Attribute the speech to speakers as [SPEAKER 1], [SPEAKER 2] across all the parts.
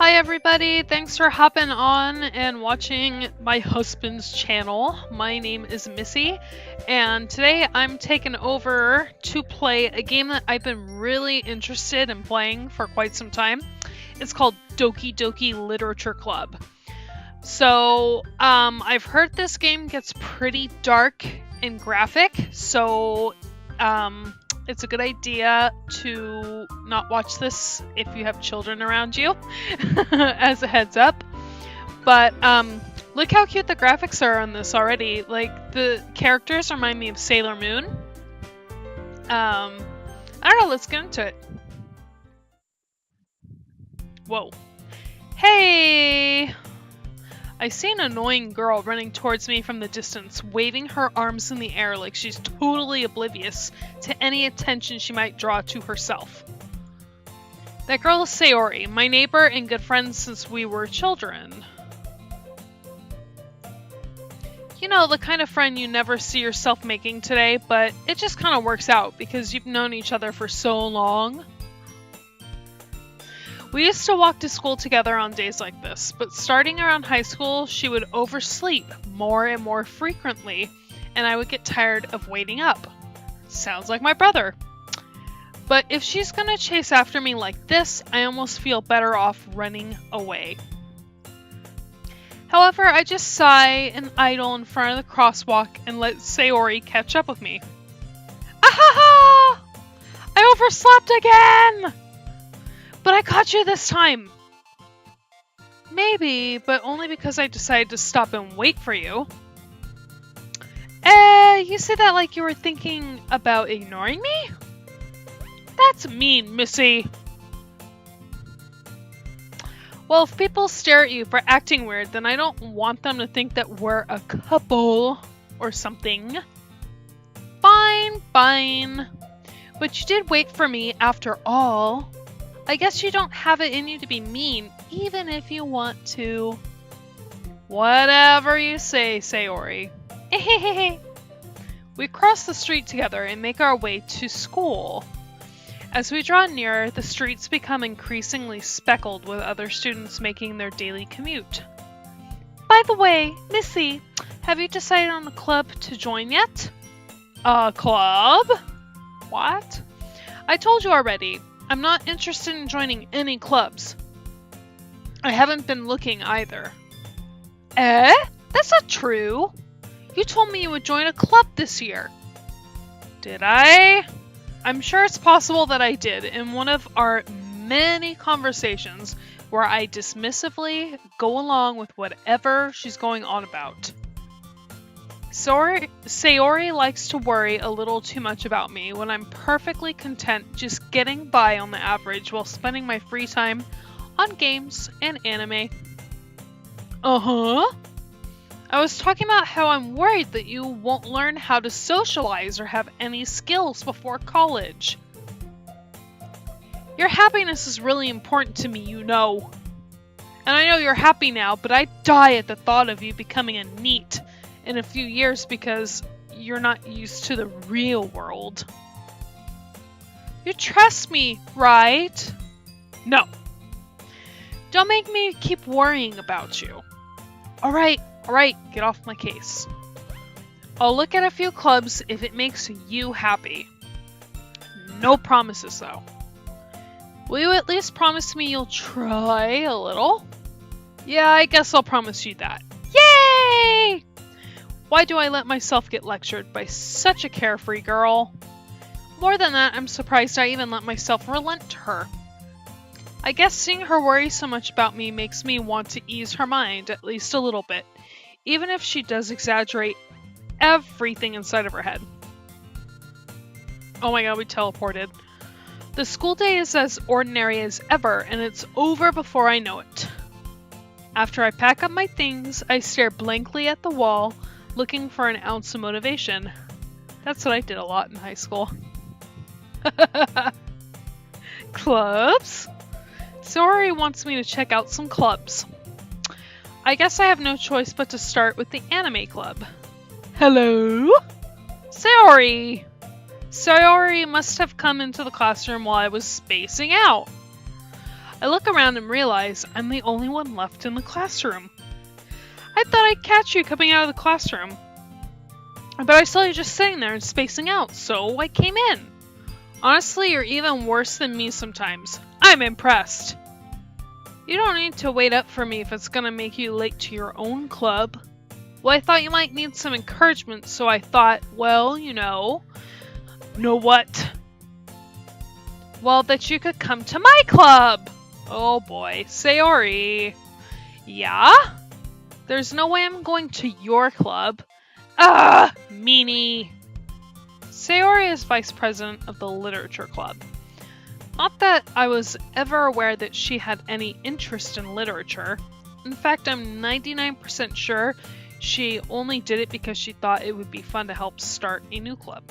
[SPEAKER 1] Hi everybody, thanks for hopping on and watching my husband's channel. My name is Missy, and today I'm taking over to play a game that I've been really interested in playing for quite some time. It's called Doki Doki Literature Club. So, I've heard this game gets pretty dark and graphic, so it's a good idea to not watch this if you have children around you, as a heads up. But look how cute the graphics are on this already. Like, the characters remind me of Sailor Moon. I don't know, let's get into it. Whoa. Hey! I see an annoying girl running towards me from the distance, waving her arms in the air like she's totally oblivious to any attention she might draw to herself. That girl is Sayori, my neighbor and good friend since we were children. You know, the kind of friend you never see yourself making today, but it just kind of works out because you've known each other for so long. We used to walk to school together on days like this, but starting around high school, she would oversleep more and more frequently, and I would get tired of waiting up. Sounds like my brother. But if she's gonna chase after me like this, I almost feel better off running away. However, I just sigh and idle in front of the crosswalk and let Sayori catch up with me. Ahaha! I overslept again! But I caught you this time! Maybe, but only because I decided to stop and wait for you. You say that like you were thinking about ignoring me? That's mean, Missy. Well, if people stare at you for acting weird, then I don't want them to think that we're a couple or something. Fine, fine. But you did wait for me after all. I guess you don't have it in you to be mean, even if you want to. Whatever you say, Sayori. We cross the street together and make our way to school. As we draw nearer, the streets become increasingly speckled with other students making their daily commute. By the way, Missy, have you decided on a club to join yet? A club? What? I told you already. I'm not interested in joining any clubs. I haven't been looking either. That's not true. You told me you would join a club this year. Did I? I'm sure it's possible that I did in one of our many conversations where I dismissively go along with whatever she's going on about. Sayori likes to worry a little too much about me when I'm perfectly content just getting by on the average while spending my free time on games and anime. Uh-huh. I was talking about how I'm worried that you won't learn how to socialize or have any skills before college. Your happiness is really important to me, you know. And I know you're happy now, but I die at the thought of you becoming a NEET in a few years because you're not used to the real world. You trust me, right? No. Don't make me keep worrying about you. Alright, get off my case. I'll look at a few clubs if it makes you happy. No promises though. Will you at least promise me you'll try a little? Yeah, I guess I'll promise you that. Yay! Why do I let myself get lectured by such a carefree girl? More than that, I'm surprised I even let myself relent to her. I guess seeing her worry so much about me makes me want to ease her mind at least a little bit, even if she does exaggerate everything inside of her head. Oh my god, we teleported. The school day is as ordinary as ever, and it's over before I know it. After I pack up my things, I stare blankly at the wall, looking for an ounce of motivation. That's what I did a lot in high school. Clubs? Sayori wants me to check out some clubs. I guess I have no choice but to start with the anime club. Hello? Sayori! Sayori must have come into the classroom while I was spacing out. I look around and realize I'm the only one left in the classroom. I thought I'd catch you coming out of the classroom, but I saw you just sitting there and spacing out, so I came in. Honestly, you're even worse than me sometimes. I'm impressed. You don't need to wait up for me if it's gonna make you late to your own club. Well, I thought you might need some encouragement, so I thought, well, know what? Well, that you could come to my club. Oh boy, Sayori. Yeah? There's no way I'm going to your club. Ah, meanie. Sayori is vice president of the Literature Club. Not that I was ever aware that she had any interest in literature. In fact, I'm 99% sure she only did it because she thought it would be fun to help start a new club.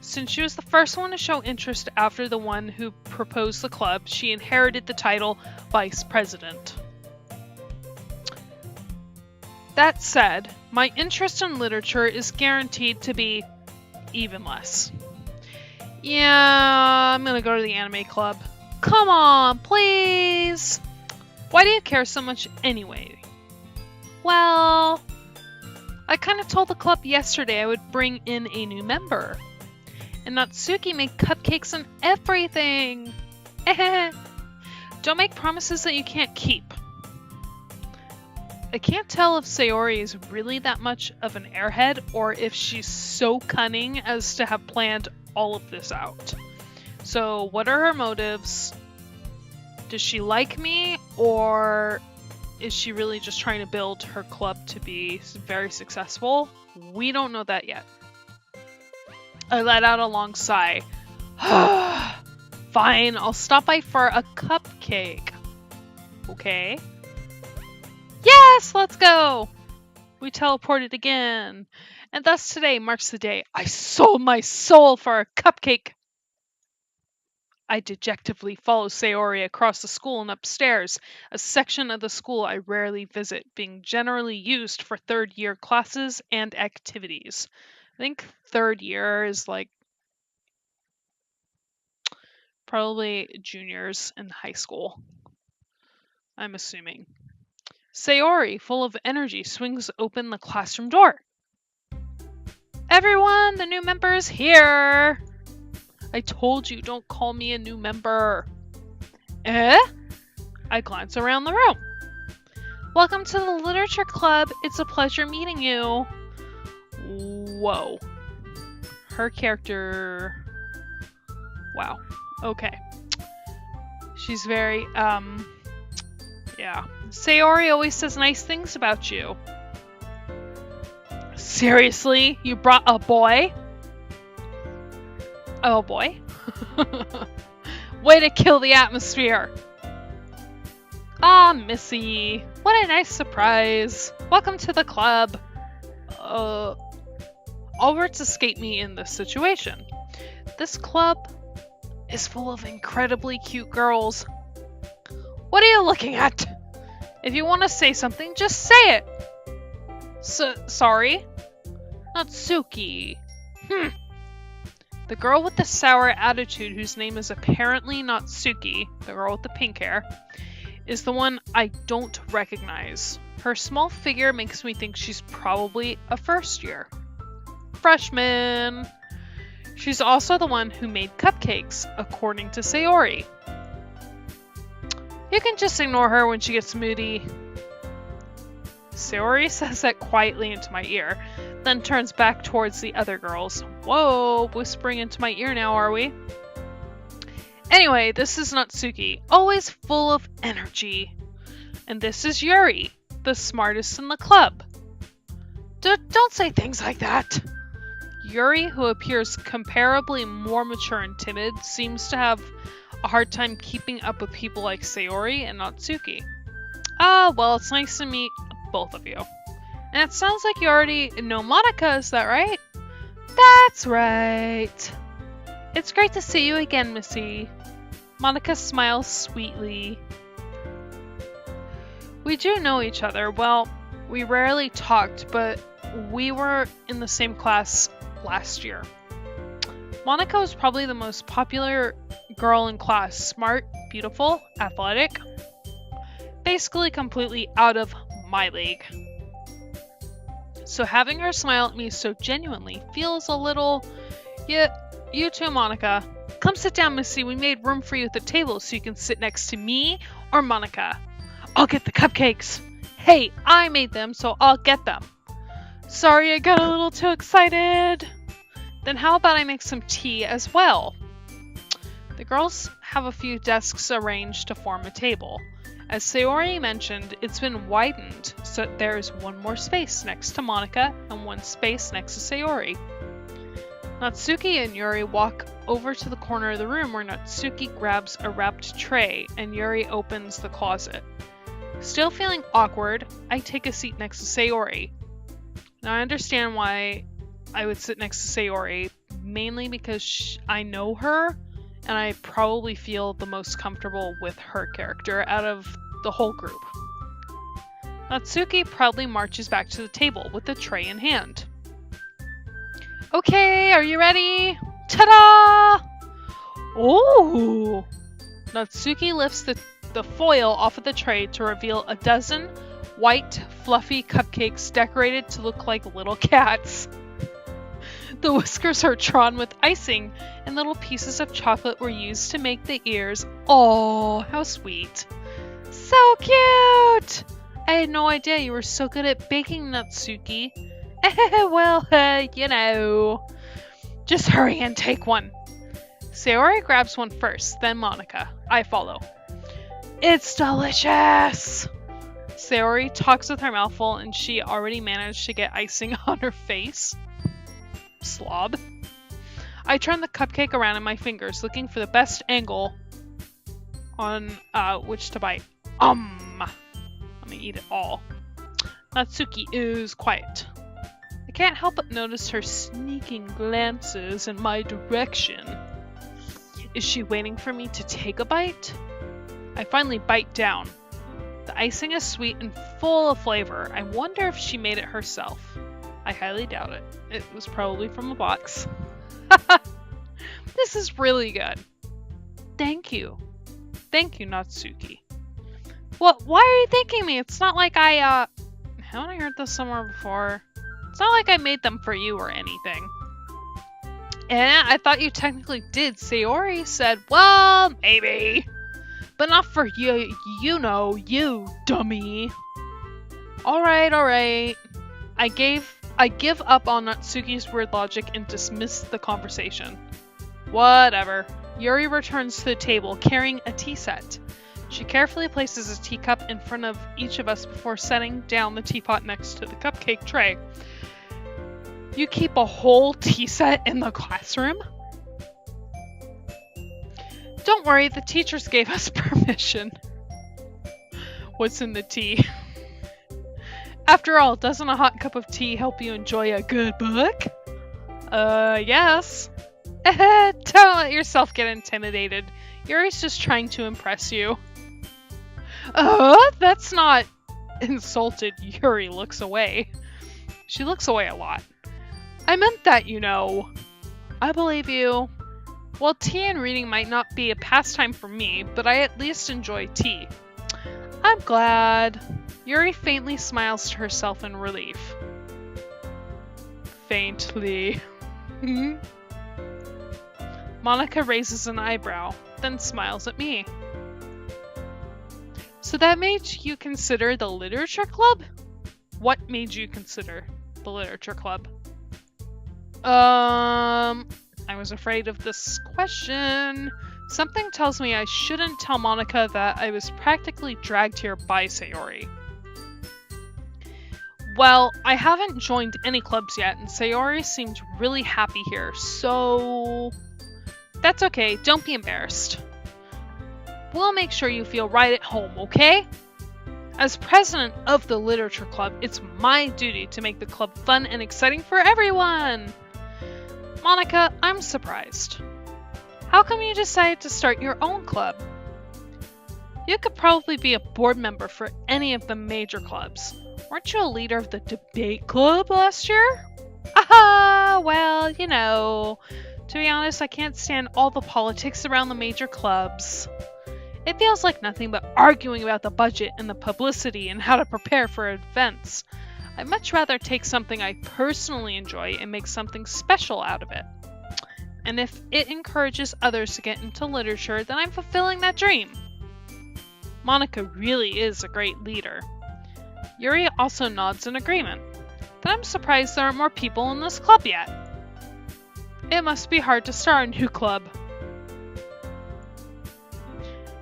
[SPEAKER 1] Since she was the first one to show interest after the one who proposed the club, she inherited the title Vice President. That said, my interest in literature is guaranteed to be even less. Yeah, I'm gonna go to the anime club. Come on, please! Why do you care so much anyway? Well, I kind of told the club yesterday I would bring in a new member. And Natsuki made cupcakes and everything! Don't make promises that you can't keep. I can't tell if Sayori is really that much of an airhead or if she's so cunning as to have planned all of this out. So, what are her motives? Does she like me, or is she really just trying to build her club to be very successful? We don't know that yet. I let out a long sigh. Fine, I'll stop by for a cupcake. Okay. Yes, let's go! We teleported again. And thus today marks the day I sold my soul for a cupcake. I dejectedly follow Sayori across the school and upstairs, a section of the school I rarely visit, being generally used for third-year classes and activities. I think third year is like probably juniors in high school. I'm assuming. Sayori, full of energy, swings open the classroom door. Everyone, the new member is here! I told you, don't call me a new member. Eh? I glance around the room. Welcome to the Literature Club. It's a pleasure meeting you. Whoa. Her character... Wow. Okay. She's very, yeah. Sayori always says nice things about you. Seriously? You brought a boy? Oh boy. Way to kill the atmosphere. Ah, Missy. What a nice surprise. Welcome to the club. All words escape me in this situation. This club is full of incredibly cute girls. What are you looking at? If you want to say something, just say it. Sorry? Natsuki. The girl with the sour attitude, whose name is apparently Natsuki, the girl with the pink hair, is the one I don't recognize. Her small figure makes me think she's probably a first year. Freshman. She's also the one who made cupcakes, according to Sayori. You can just ignore her when she gets moody. Sayori says that quietly into my ear, then turns back towards the other girls. Whoa, whispering into my ear now, are we? Anyway, this is Natsuki, always full of energy. And this is Yuri, the smartest in the club. Don't say things like that. Yuri, who appears comparably more mature and timid, seems to have a hard time keeping up with people like Sayori and Natsuki. Ah, well, it's nice to meet both of you. And it sounds like you already know Monica, is that right? That's right. It's great to see you again, Missy. Monica smiles sweetly. We do know each other. Well, we rarely talked, but we were in the same class last year. Monica was probably the most popular girl in class, smart, beautiful, athletic, basically completely out of my league. So having her smile at me so genuinely feels a little... Yeah, you too, Monica. Come sit down, Missy. We made room for you at the table so you can sit next to me or Monica. I'll get the cupcakes. Hey, I made them, so I'll get them. Sorry, I got a little too excited. Then how about I make some tea as well? The girls have a few desks arranged to form a table. As Sayori mentioned, it's been widened, so there's one more space next to Monica and one space next to Sayori. Natsuki and Yuri walk over to the corner of the room where Natsuki grabs a wrapped tray and Yuri opens the closet. Still feeling awkward, I take a seat next to Sayori. Now I understand why I would sit next to Sayori, mainly because I know her and I probably feel the most comfortable with her character out of the whole group. Natsuki proudly marches back to the table with the tray in hand. Okay, are you ready? Ta-da! Oh! Natsuki lifts the foil off of the tray to reveal a dozen white, fluffy cupcakes decorated to look like little cats. The whiskers are drawn with icing, and little pieces of chocolate were used to make the ears. Oh, how sweet. So cute! I had no idea you were so good at baking, Natsuki. Well, you know. Just hurry and take one. Sayori grabs one first, then Monica. I follow. It's delicious! Sayori talks with her mouth full, and she already managed to get icing on her face. Slob. I turn the cupcake around in my fingers, looking for the best angle on which to bite. Let me eat it all. Natsuki is quiet. I can't help but notice her sneaking glances in my direction. Is she waiting for me to take a bite? I finally bite down. The icing is sweet and full of flavor. I wonder if she made it herself. I highly doubt it. It was probably from a box. This is really good. Thank you. Thank you, Natsuki. Well, why are you thanking me? It's not like haven't I heard this somewhere before? It's not like I made them for you or anything. And I thought you technically did. Sayori said, well, maybe. But not for you, you know, you dummy. Alright. I give up on Natsuki's weird logic and dismiss the conversation. Whatever. Yuri returns to the table carrying a tea set. She carefully places a teacup in front of each of us before setting down the teapot next to the cupcake tray. You keep a whole tea set in the classroom? Don't worry, the teachers gave us permission. What's in the tea? After all, doesn't a hot cup of tea help you enjoy a good book? Yes. Don't let yourself get intimidated. Yuri's just trying to impress you. That's not... Insulted, Yuri looks away. She looks away a lot. I meant that, you know. I believe you. Well, tea and reading might not be a pastime for me, but I at least enjoy tea. I'm glad. Yuri faintly smiles to herself in relief. Faintly. Monica raises an eyebrow, then smiles at me. So that made you consider the literature club? What made you consider the literature club? I was afraid of this question. Something tells me I shouldn't tell Monica that I was practically dragged here by Sayori. Well, I haven't joined any clubs yet, and Sayori seemed really happy here, so... That's okay, don't be embarrassed. We'll make sure you feel right at home, okay? As president of the literature club, it's my duty to make the club fun and exciting for everyone! Monica, I'm surprised. How come you decided to start your own club? You could probably be a board member for any of the major clubs. Weren't you a leader of the debate club last year? Well, you know, to be honest, I can't stand all the politics around the major clubs. It feels like nothing but arguing about the budget and the publicity and how to prepare for events. I'd much rather take something I personally enjoy and make something special out of it. And if it encourages others to get into literature, then I'm fulfilling that dream. Monica really is a great leader. Yuri also nods in agreement. Then I'm surprised there aren't more people in this club yet. It must be hard to start a new club.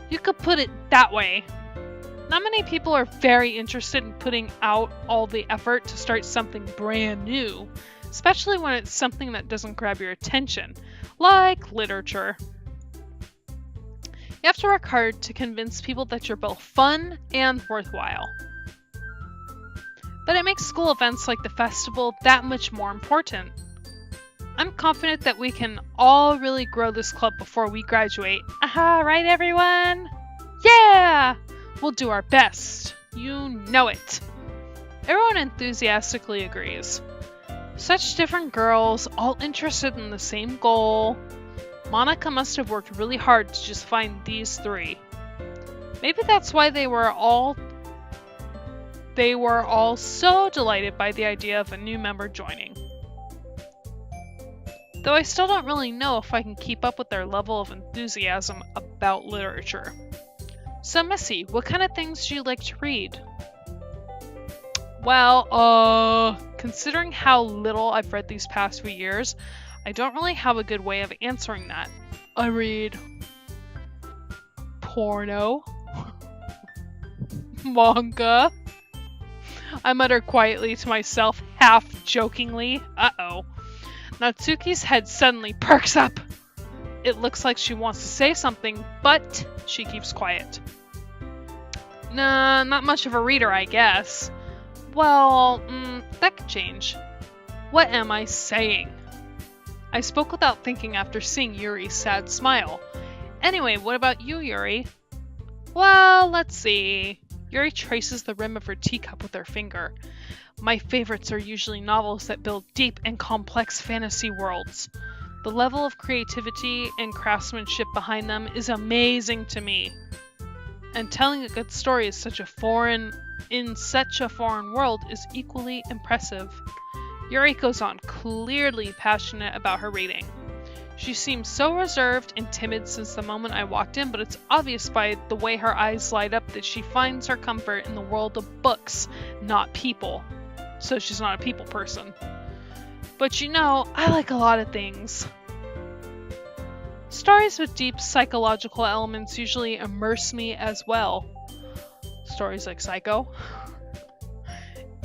[SPEAKER 1] You could put it that way. Not many people are very interested in putting out all the effort to start something brand new, especially when it's something that doesn't grab your attention, like literature. You have to work hard to convince people that you're both fun and worthwhile. But it makes school events like the festival that much more important. I'm confident that we can all really grow this club before we graduate. Aha, right everyone? Yeah! We'll do our best. You know it. Everyone enthusiastically agrees. Such different girls, all interested in the same goal. Monica must have worked really hard to just find these three. Maybe that's why they were all so delighted by the idea of a new member joining. Though I still don't really know if I can keep up with their level of enthusiasm about literature. So Missy, what kind of things do you like to read? Well, considering how little I've read these past few years, I don't really have a good way of answering that. I read porno, manga. I mutter quietly to myself, half jokingly. Uh-oh. Natsuki's head suddenly perks up. It looks like she wants to say something, but she keeps quiet. Nah, not much of a reader, I guess. Well, that could change. What am I saying? I spoke without thinking after seeing Yuri's sad smile. Anyway, what about you, Yuri? Well, let's see. Yuri traces the rim of her teacup with her finger. My favorites are usually novels that build deep and complex fantasy worlds. The level of creativity and craftsmanship behind them is amazing to me. And telling a good story in such a foreign world is equally impressive. Yuri goes on, clearly passionate about her reading. She seems so reserved and timid since the moment I walked in, but it's obvious by the way her eyes light up that she finds her comfort in the world of books, not people. So she's not a people person. But you know, I like a lot of things. Stories with deep psychological elements usually immerse me as well. Stories like Psycho.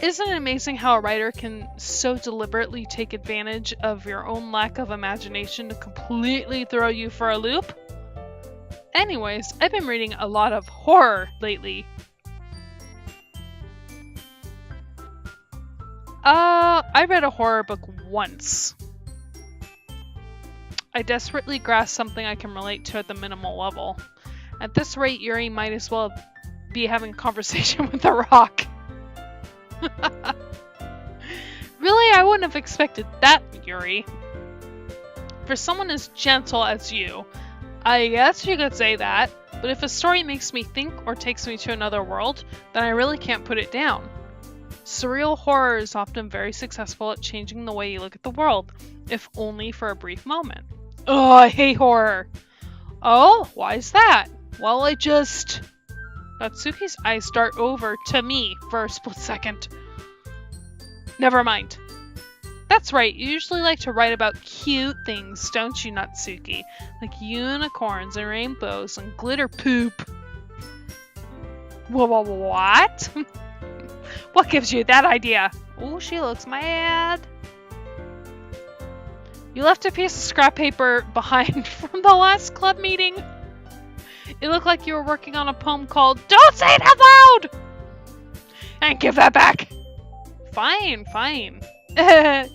[SPEAKER 1] Isn't it amazing how a writer can so deliberately take advantage of your own lack of imagination to completely throw you for a loop? Anyways, I've been reading a lot of horror lately. I read a horror book once. I desperately grasp something I can relate to at the minimal level. At this rate, Yuri might as well be having a conversation with a rock. Really, I wouldn't have expected that, Yuri. For someone as gentle as you, I guess you could say that, but if a story makes me think or takes me to another world, then I really can't put it down. Surreal horror is often very successful at changing the way you look at the world, if only for a brief moment. Oh, I hate horror. Oh, why is that? Well, Natsuki's eyes dart over to me for a split second. Never mind. That's right, you usually like to write about cute things, don't you, Natsuki? Like unicorns and rainbows and glitter poop. What? What gives you that idea? Oh, she looks mad. You left a piece of scrap paper behind from the last club meeting. It looked like you were working on a poem called Don't Say It Out Loud! And give that back. Fine.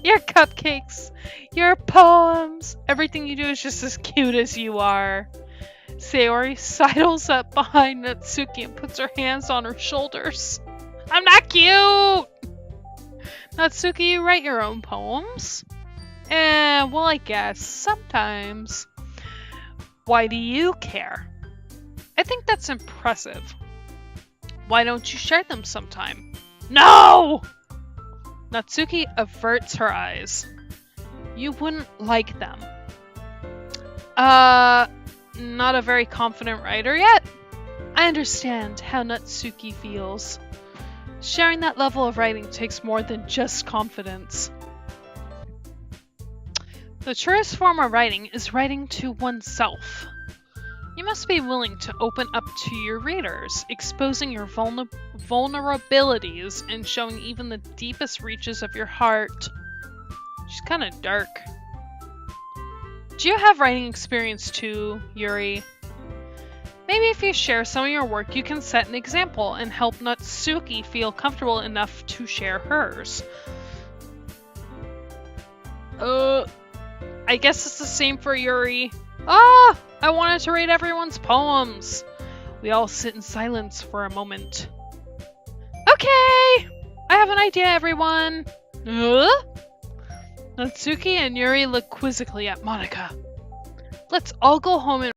[SPEAKER 1] Your cupcakes, your poems, everything you do is just as cute as you are. Sayori sidles up behind Natsuki and puts her hands on her shoulders. I'm not cute! Natsuki, you write your own poems? Well, I guess sometimes. Why do you care? I think that's impressive. Why don't you share them sometime? No! Natsuki averts her eyes. You wouldn't like them. Not a very confident writer yet? I understand how Natsuki feels. Sharing that level of writing takes more than just confidence. The truest form of writing is writing to oneself. You must be willing to open up to your readers, exposing your vulnerabilities and showing even the deepest reaches of your heart. She's kind of dark. Do you have writing experience too, Yuri? Maybe if you share some of your work, you can set an example and help Natsuki feel comfortable enough to share hers. I guess it's the same for Yuri. I wanted to read everyone's poems. We all sit in silence for a moment. Okay! I have an idea, everyone. Natsuki and Yuri look quizzically at Monika. Let's all go home and